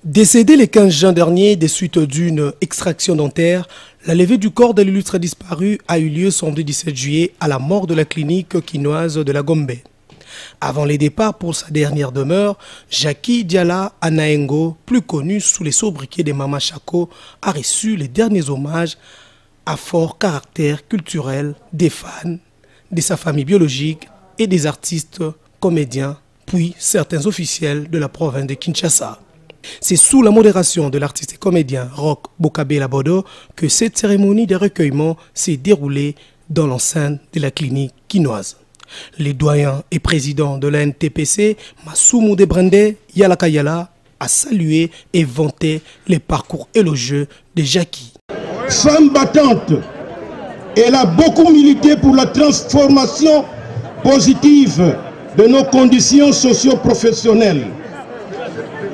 Décédé le 15 juin dernier des suites d'une extraction dentaire, la levée du corps de l'illustre disparu a eu lieu samedi 17 juillet à la mort de la clinique quinoise de la Gombe. Avant les départs pour sa dernière demeure, Jackie Diala Anaengo, plus connu sous les sobriquets de Mama Chako, a reçu les derniers hommages à fort caractère culturel des fans, de sa famille biologique et des artistes, comédiens, puis certains officiels de la province de Kinshasa. C'est sous la modération de l'artiste et comédien Roch Bokabela Bodo que cette cérémonie de recueillement s'est déroulée dans l'enceinte de la clinique quinoise. Les doyens et présidents de la NTPC, Massoumou Debrende Yalakayala, a salué et vanté les parcours élogieux de Jackie. Femme battante, elle a beaucoup milité pour la transformation positive de nos conditions socio-professionnelles,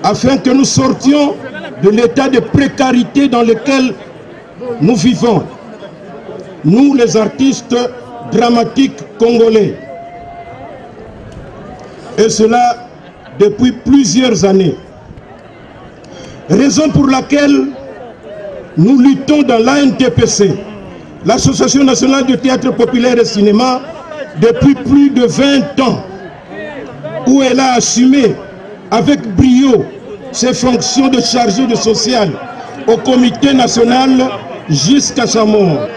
afin que nous sortions de l'état de précarité dans lequel nous vivons, nous les artistes dramatiques congolais. Et cela depuis plusieurs années. Raison pour laquelle nous luttons dans l'ANTPC, l'Association nationale du théâtre populaire et cinéma, depuis plus de 20 ans, où elle a assumé avec brio ses fonctions de chargée de social au comité national jusqu'à sa mort.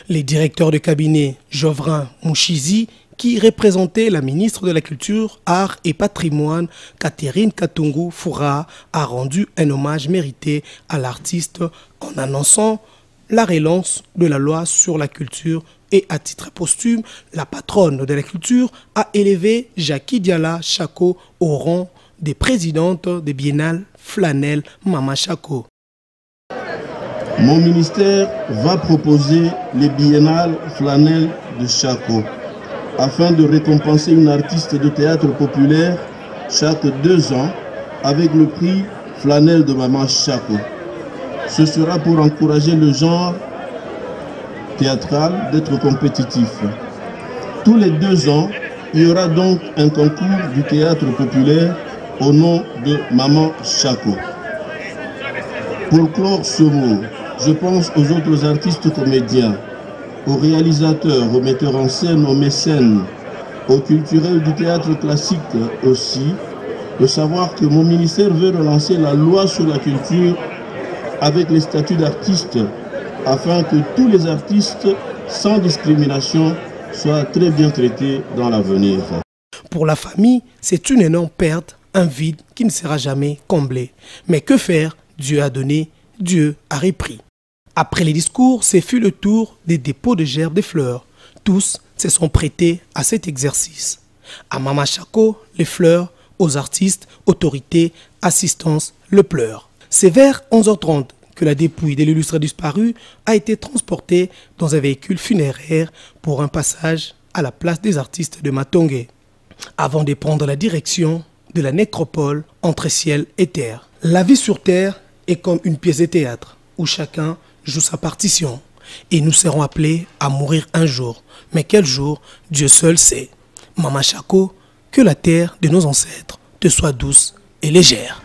Les directeurs de cabinet Jovrin Mouchizi, qui représentait la ministre de la Culture, Arts et Patrimoine, Catherine Katungu Foura, a rendu un hommage mérité à l'artiste en annonçant la relance de la loi sur la culture et à titre posthume, la patronne de la culture a élevé Jackie Diala Chako au rang des présidentes des biennales Flanel Mama Chako. Mon ministère va proposer les biennales Flanel de Chako afin de récompenser une artiste de théâtre populaire chaque 2 ans avec le prix Flanel de Mama Chako. Ce sera pour encourager le genre théâtral d'être compétitif. Tous les 2 ans, il y aura donc un concours du théâtre populaire au nom de Maman Chako. Pour clore ce mot, je pense aux autres artistes comédiens, aux réalisateurs, aux metteurs en scène, aux mécènes, aux culturels du théâtre classique aussi, de savoir que mon ministère veut relancer la loi sur la culture avec les statuts d'artistes, afin que tous les artistes, sans discrimination, soient très bien traités dans l'avenir. Pour la famille, c'est une énorme perte, un vide qui ne sera jamais comblé. Mais que faire? Dieu a donné, Dieu a repris. Après les discours, ce fut le tour des dépôts de gerbes de fleurs. Tous se sont prêtés à cet exercice. À Mama Chako, les fleurs, aux artistes, autorités, assistance, le pleur. C'est vers 11h30 que la dépouille de l'illustre disparu a été transportée dans un véhicule funéraire pour un passage à la place des artistes de Matongé, avant de prendre la direction de la nécropole entre ciel et terre. La vie sur terre est comme une pièce de théâtre où chacun joue sa partition et nous serons appelés à mourir un jour. Mais quel jour, Dieu seul sait. Mama Chako, que la terre de nos ancêtres te soit douce et légère.